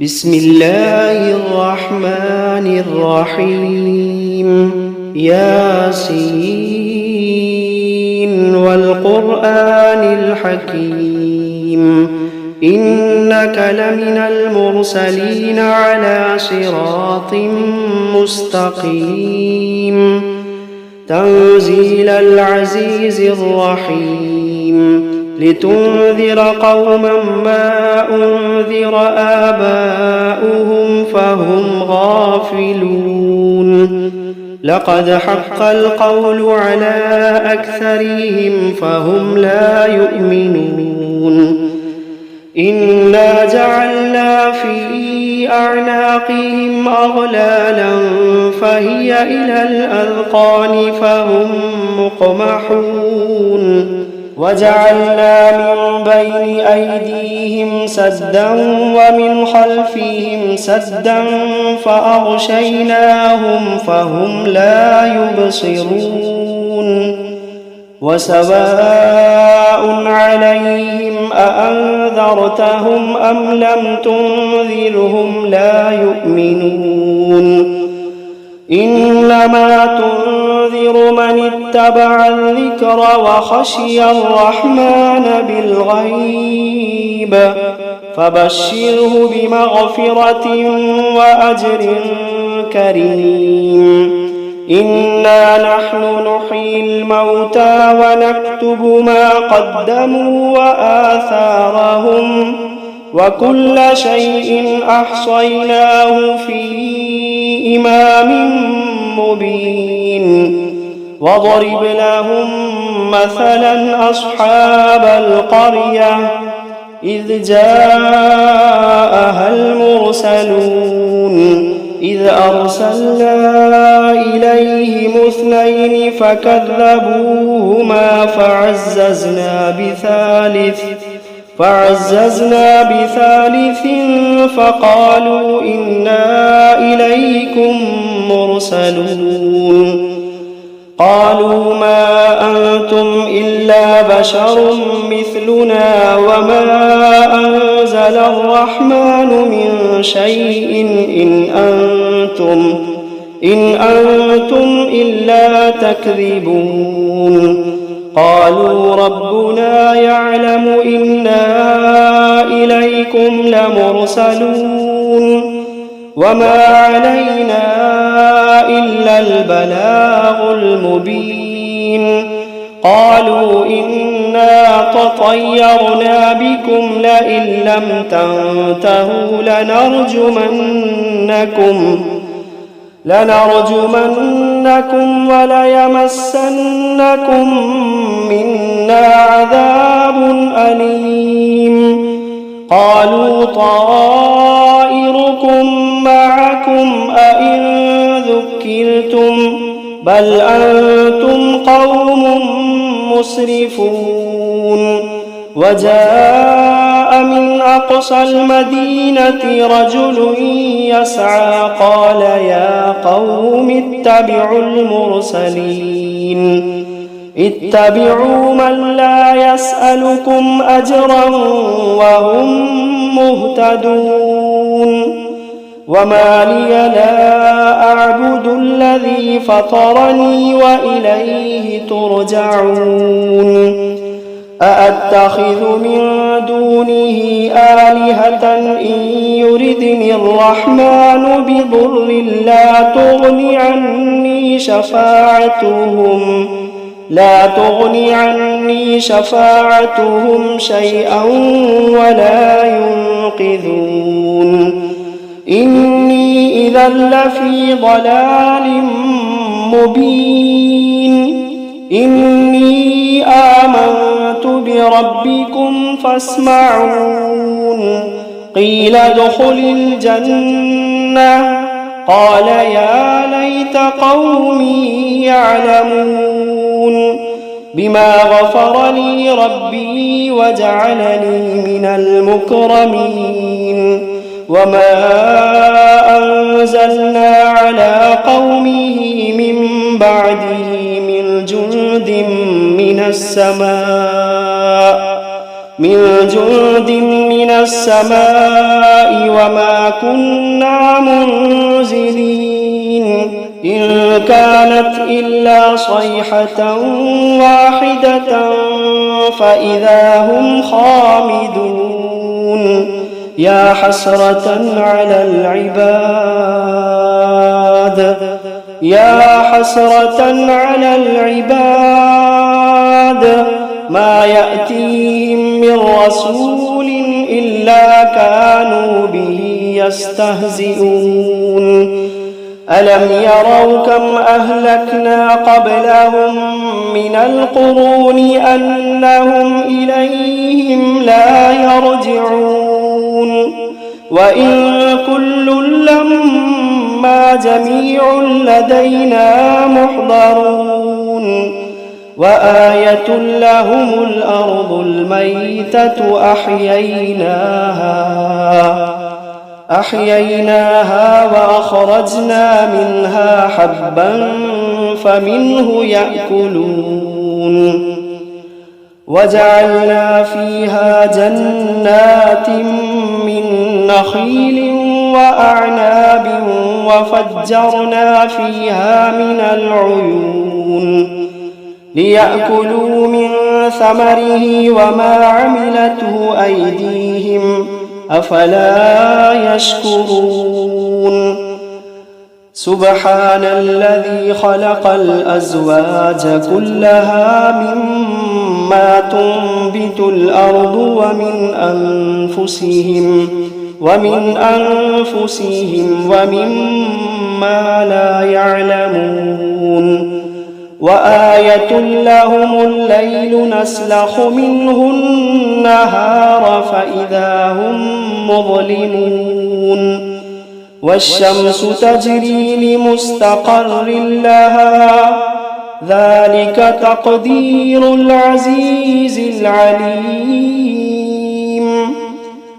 بسم الله الرحمن الرحيم ياسين والقرآن الحكيم إنك لمن المرسلين على صراط مستقيم تنزيل العزيز الرحيم لتنذر قوما ما أنذر آباؤهم فهم غافلون لقد حق القول على أكثرهم فهم لا يؤمنون إنا جعلنا في أعناقهم أغلالا فهي إلى الأذقان فهم مقمحون وجعلنا من بين أيديهم سدا ومن خلفهم سدا فأغشيناهم فهم لا يبصرون وسواء عليهم أأنذرتهم أم لم تنذرهم لا يؤمنون إنما تنذر من اتبع الذكر وخشي الرحمن بالغيب فبشره بمغفرة وأجر كريم إنا نحن نحيي الموتى ونكتب ما قدموا وآثارهم وكل شيء أحصيناه في إمام مبين واضرب لهم مثلا أصحاب القرية إذ جاءها المرسلون إذ أرسلنا إليهم 2 فكذبوهما فعززنا بثالث فقالوا إنا إليكم مرسلون قالوا ما أنتم إلا بشر مثلنا وما أنزل الرحمن من شيء إن أنتم إلا تكذبون قالوا ربنا يعلم إنا إليكم لمرسلون وما علينا إلا البلاغ المبين قالوا إنا تطيرنا بكم لئن لم تنتهوا لنرجمنكم وليمسنكم منا عذاب أليم قالوا طائركم معكم أئن ذكرتم بل أنتم قوم مسرفون وجاء من أقصى المدينة رجل يسعى قال يا قوم اتبعوا من لا يسألكم أجرا وهم مهتدون وما لي لا أعبد الذي فطرني وإليه ترجعون أأتخذ من دونه آلهة إن يردني الرحمن بضر لا تغني عني شفاعتهم شيئا ولا ينقذون إني إذا لفي ضلال مبين إني آمنت بربكم فاسمعون قيل ادخل الجنة قال يا ليت قومي يعلمون بما غفر لي ربي وجعلني من المكرمين وما أنزلنا على قومه من بعده من جند من السماء من جند من السماء وما كنا منزلين إن كانت إلا صيحة واحدة فإذا هم خامدون يا حسرة على العباد يا حسرة على العباد ما يأتيهم من رسول إلا كانوا به يستهزئون ألم يروا كم أهلكنا قبلهم من القرون أنهم إليهم لا يرجعون وإن كل لما جميع لدينا محضرون وآية لهم الأرض الميتة أحييناها وأخرجنا منها حبا فمنه يأكلون وجعلنا فيها جنات من نخيل وأعناب وفجرنا فيها من العيون ليأكلوا من ثمره وما عملته أيديهم أفلا يشكرون سبحان الذي خلق الأزواج كلها مما تنبت الأرض ومن أنفسهم ومما لا يعلمون وآية لهم الليل نسلخ منه النهار فإذا هم مظلمون والشمس تجري لمستقر لها ذلك تقدير العزيز العليم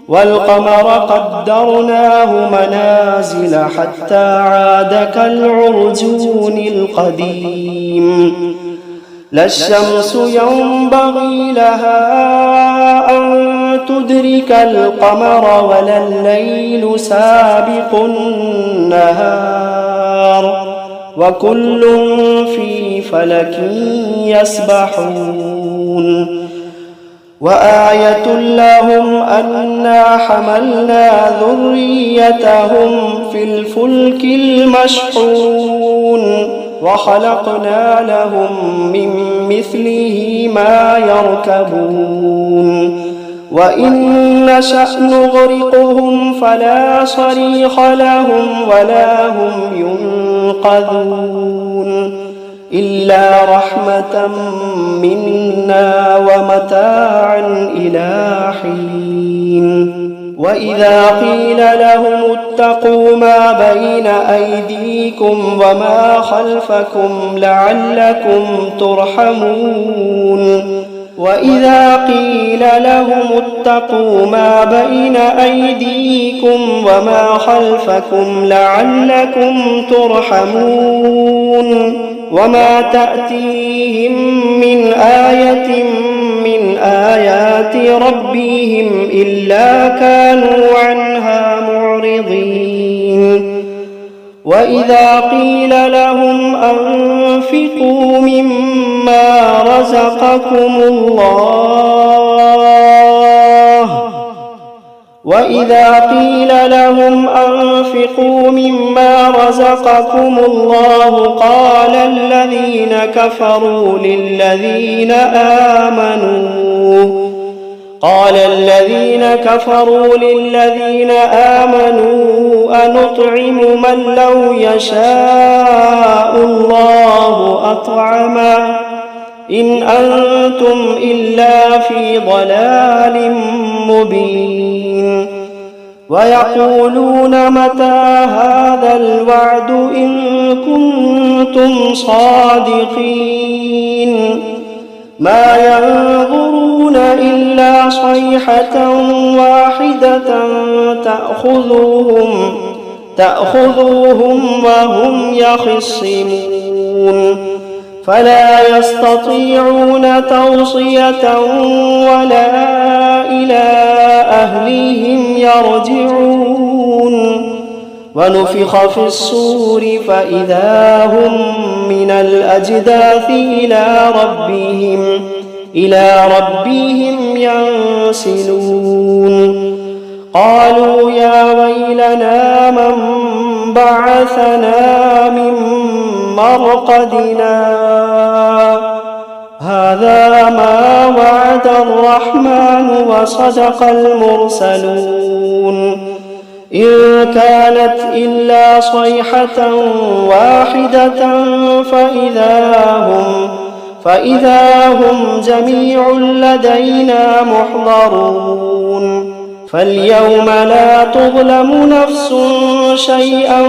والقمر قدرناه منازل حتى عاد كالعرجون القديم لا الشمس ينبغي لها أن تدرك القمر ولا الليل سابق النهار وكل في فلك يسبحون وآية لهم أنا حملنا ذريتهم في الفلك المشحون وخلقنا لهم من مثله ما يركبون وإن نشأ نغرقهم فلا صريخ لهم ولا هم ينقذون إلا رحمة منا ومتاعا إلى حين وإذا قيل لهم اتقوا ما بين أيديكم وما خلفكم لعلكم ترحمون وإذا قيل لهم اتقوا ما بين أيديكم وما خلفكم لعلكم ترحمون وما تأتيهم من آية من آيات ربهم إلا كانوا عنها معرضين وإذا قيل لهم أنفقوا مما رزقكم الله قال الذين كفروا للذين آمنوا أنطعم من لو يشاء الله أطعمه إن أنتم إلا في ضلال مبين ويقولون متى هذا الوعد إن كنتم صادقين ما ينظرون إلا صيحة واحدة تأخذوهم وهم يخصمون فلا يستطيعون توصية ولا إلى أهلهم يرجعون ونفخ في الصور فإذا هم من الأجداث إلى ربهم ينسلون قالوا يا ويلنا من بعثنا من مرقدنا هذا ما وعد الرحمن وصدق المرسلون إن كانت إلا صيحة واحدة فإذا هم جميع لدينا محضرون فاليوم لا تظلم نفس شيئا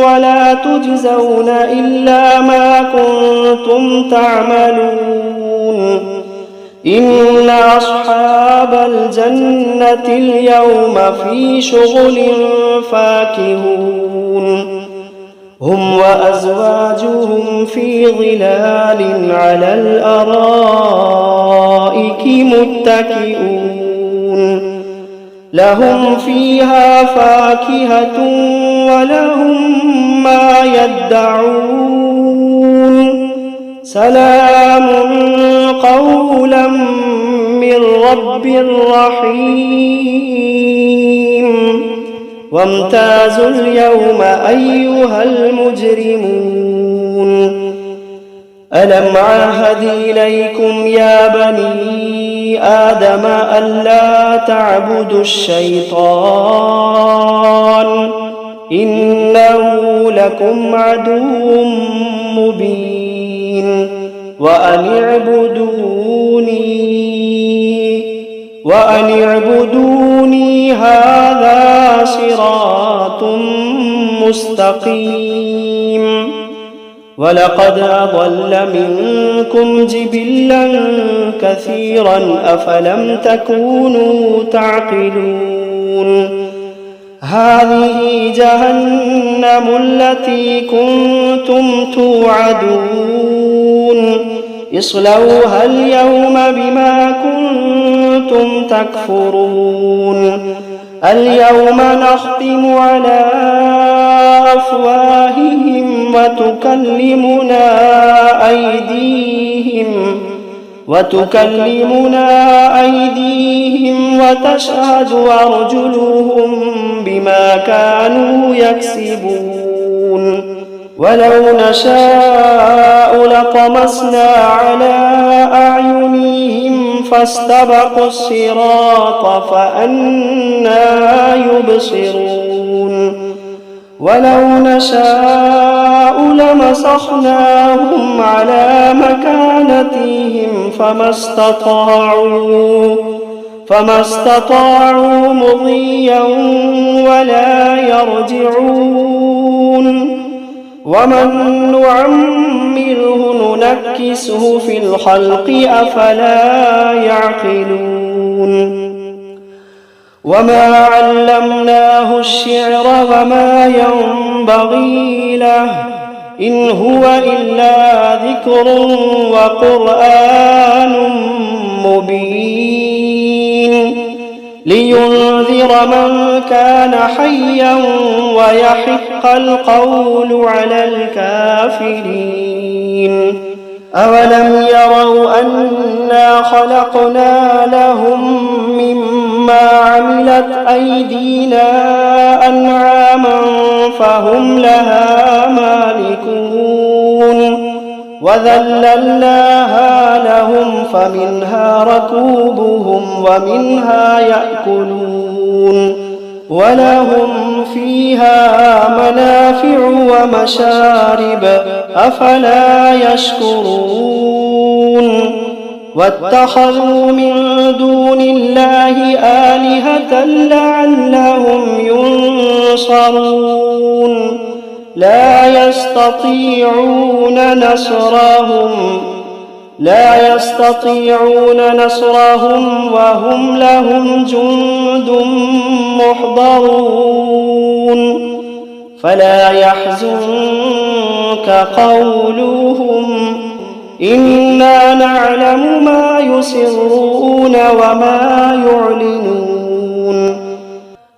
ولا تجزون إلا ما كنتم تعملون إن أصحاب الجنة اليوم في شغل فاكهون هم وأزواجهم في ظلال على الأرائك متكئون لهم فيها فاكهة ولهم ما يدعون سلام قولا من رب رحيم وامتازوا اليوم أيها المجرمون ألم عهد إليكم يا بني آدم ألا تعبدوا الشيطان إنه لكم عدو مبين وأن اعبدوني هذا صراط مستقيم ولقد أضل منكم جبلا كثيرا أفلم تكونوا تعقلون هذه جهنم التي كنتم توعدون اصلوها اليوم بما كنتم تكفرون اليوم نختم على أفواههم وتكلمنا أيديهم وتشهد أرجلهم بما كانوا يكسبون ولو نشاء لطمسنا على أعينهم فاستبقوا الصراط فأنى يبصرون ولو نشاء لمسخناهم على مكانتهم فما استطاعوا مضيا ولا يرجعون ومن نعمره ننكسه في الخلق أفلا يعقلون وما علمناه الشعر وما ينبغي له إن هو إلا ذكر وقرآن مبين لينذر من كان حيا ويحق القول على الكافرين أولم يروا أنا خلقنا لهم مما عملت أيدينا أنعاما فهم لها مالكون وذللناها لهم فمنها ركوبهم ومنها يأكلون ولهم فيها منافع ومشارب أفلا يشكرون واتخذوا من دون الله آلهة لعلهم ينصرون لا يستطيعون نصرهم وهم لهم جند محضرون فلا يحزنك قولهم إنا نعلم ما يسرون وما يعلنون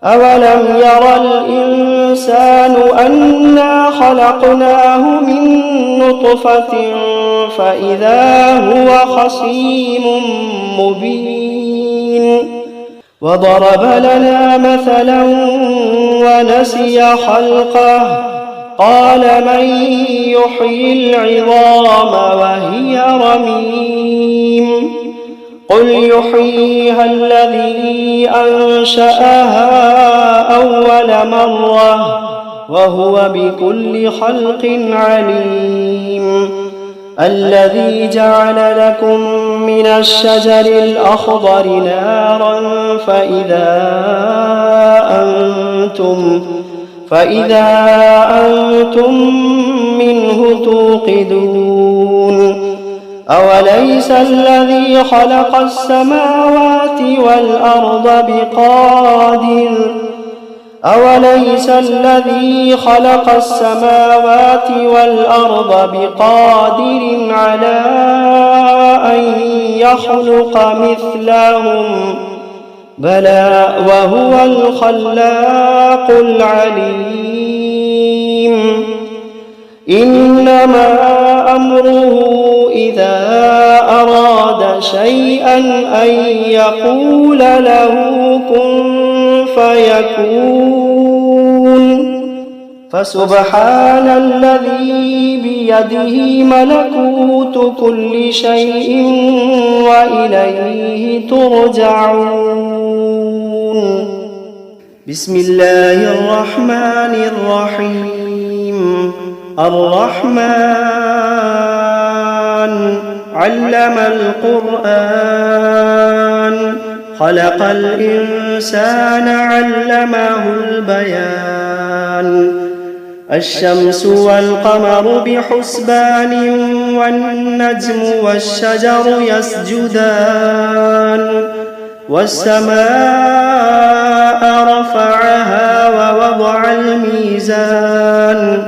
أولم ير الإنسان أنا خلقناه من نطفة فإذا هو خصيم مبين وضرب لنا مثلا ونسي خلقه قال من يحيي العظام وهي رميم قل يحييها الذي أنشأها أول مرة وهو بكل خلق عليم الذي جعل لكم من الشجر الأخضر نارا فإذا أنتم منه توقدون أوليس الذي خلق السماوات والأرض بقادر على أن يخلق مثلهم بلى وهو الخلاق العليم إنما أمره إذا أراد شيئا أن يقول له كن فيكون فسبحان الذي بيده ملكوت كل شيء وإليه ترجعون بسم الله الرحمن الرحيم الرحمن علم القرآن خلق الإنسان علمه البيان الشمس والقمر بحسبان والنجم والشجر يسجدان والسماء رفعها ووضع الميزان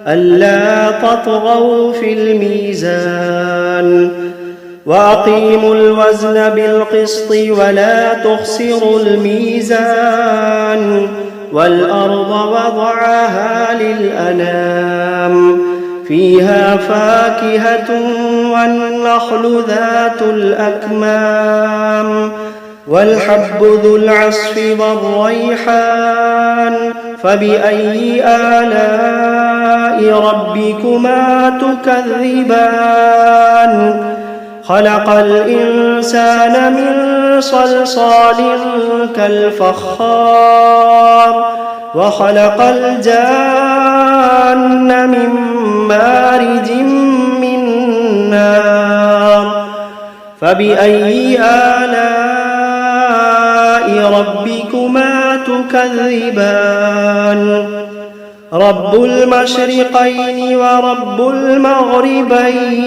ألا تطغوا في الميزان وأقيموا الوزن بالقسط ولا تخسروا الميزان والأرض وضعها للأنام فيها فاكهة والنخل ذات الأكمام والحب ذو العصف والريحان فبأي آلاء ربكما تكذبان خلق الإنسان من صلصال كالفخار وخلق الجان من مارج من نار فبأي آلاء ربكما تكذبان رب المشرقين ورب المغربين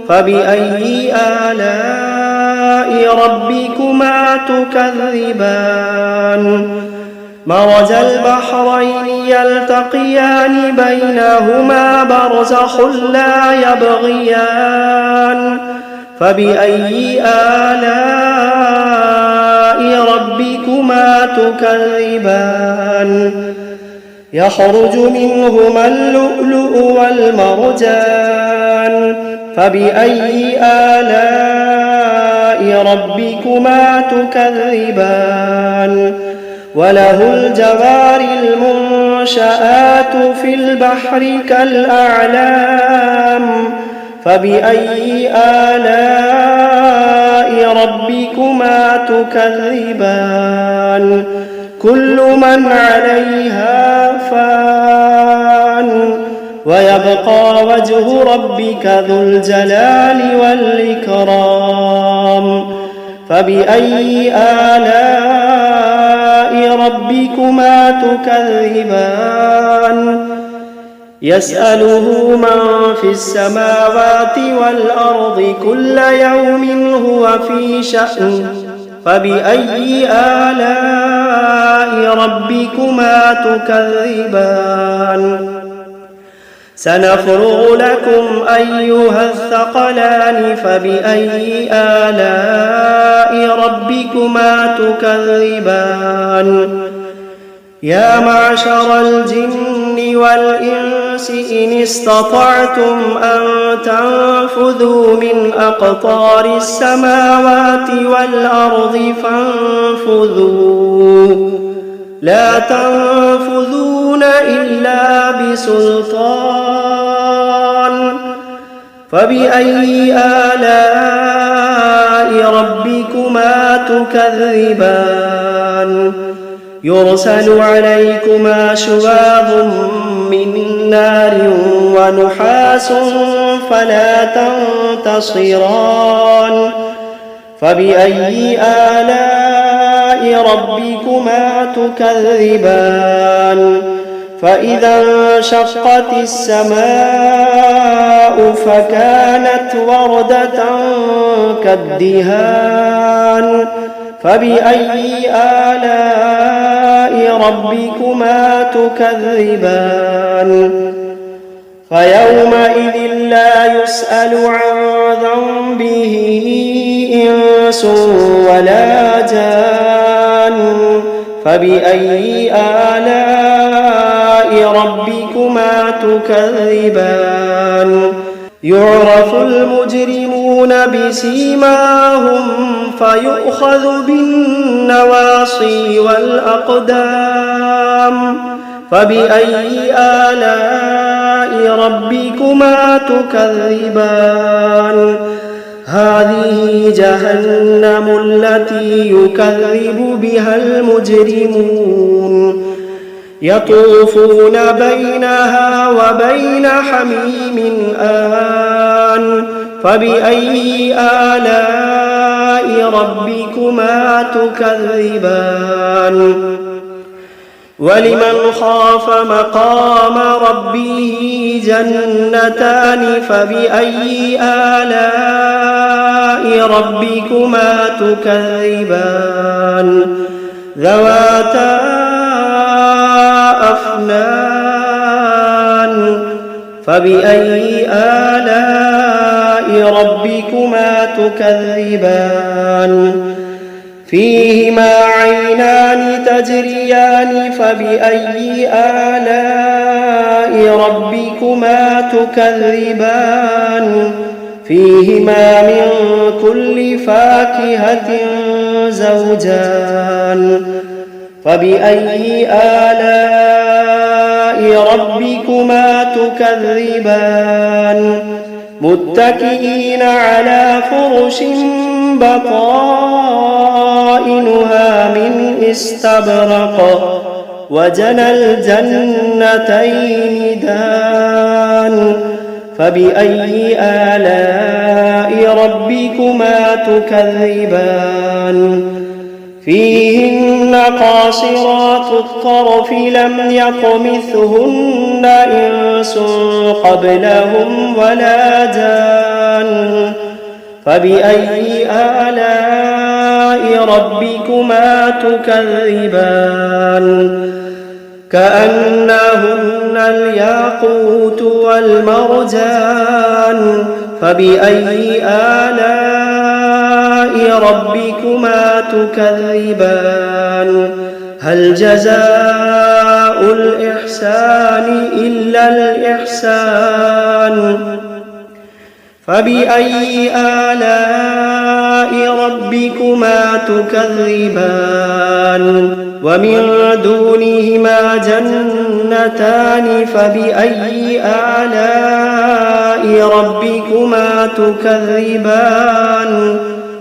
فبأي آلاء ربكما تكذبان مرج البحرين يلتقيان بينهما برزخ لا يبغيان فبأي آلاء ربكما تكذبان يخرج منهما اللؤلؤ والمرجان فبأي آلاء ربكما تكذبان وله الجوار المنشآت في البحر كالأعلام فبأي آلاء ربكما تكذبان كل من عليها فان ويبقى وجه ربك ذو الجلال والإكرام فبأي آلاء ربكما تكذبان يسأله من في السماوات والأرض كل يوم هو في شأن فبأي آلاء ربكما تكذبان سنفرغ لكم أيها الثقلان فبأي آلاء ربكما تكذبان يا معشر الجن والإنس إن استطعتم أن تنفذوا من أقطار السماوات والأرض فانفذوا لا تنفذون إلا بسلطان فبأي آلاء ربكما تكذبان يرسل عليكما شواظ من نار ونحاس فلا تنتصران فبأي آلاء ربكما تكذبان فإذا انشقت السماء فكانت وردة كالدهان فبأي آلاء ربكما تكذبان فيومئذ لا يسأل عن ذنبه إنس ولا جان فبأي آلاء ربكما تكذبان يعرف المجرمون بسيماهم فيؤخذ بالنواصي والأقدام فبأي آلاء ربكما تكذبان هذه جهنم التي يكذب بها المجرمون يطوفون بينها وبين حميم آن فبأي آلاء ربكما تكذبان ولمن خاف مقام ربه جنتان فبأي آلاء ربكما تكذبان ذواتا أفنان فبأي آلاء ربكما تكذبان فيهما عينان تجريان فبأي آلاء ربكما تكذبان فيهما من كل فاكهة زوجان فبأي آلاء ربكما تكذبان متكئين على فرش بطائنها من استبرق وجنى الجنتين دان فبأي آلاء ربكما تكذبان فيهن قاصرات الطرف لم يطمثهن إنس قبلهم ولا جان فبأي آلاء ربكما تكذبان كأنهن الياقوت والمرجان فبأي آلاء ربكما تكذبان هل جزاء الإحسان إلا الإحسان فبأي آلاء ربكما تكذبان ومن دونهما جنتان فبأي آلاء ربكما تكذبان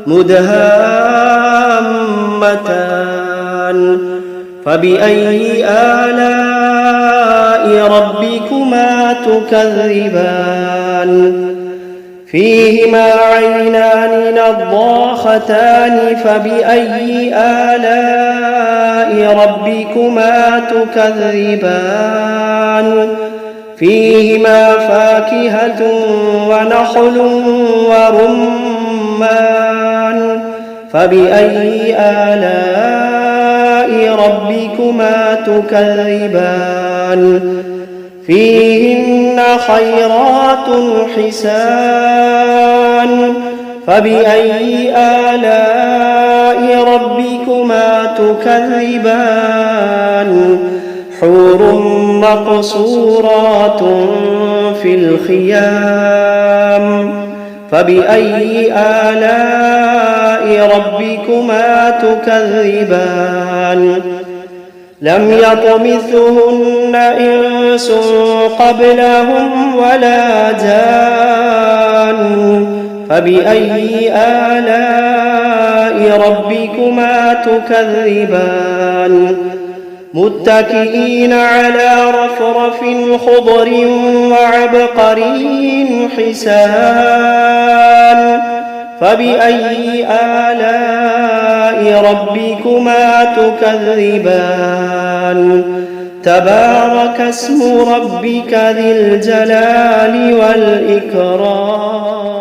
مدهامتان فبأي آلاء ربكما تكذبان فيهما عينان نضاختان فبأي آلاء ربكما تكذبان فيهما فاكهة ونخل ورمان فبأي آلاء ربكما تكذبان فيهن خيرات حسان فبأي آلاء ربكما تكذبان حور مقصورات في الخيام فبأي آلاء ربكما تكذبان لم يطمثهن إنس قبلهم ولا جان فبأي آلاء ربكما تكذبان متكئين على رفرف خضر وعبقري حسان فبأي آلاء ربكما تكذبان تبارك اسم ربك ذي الجلال والإكرام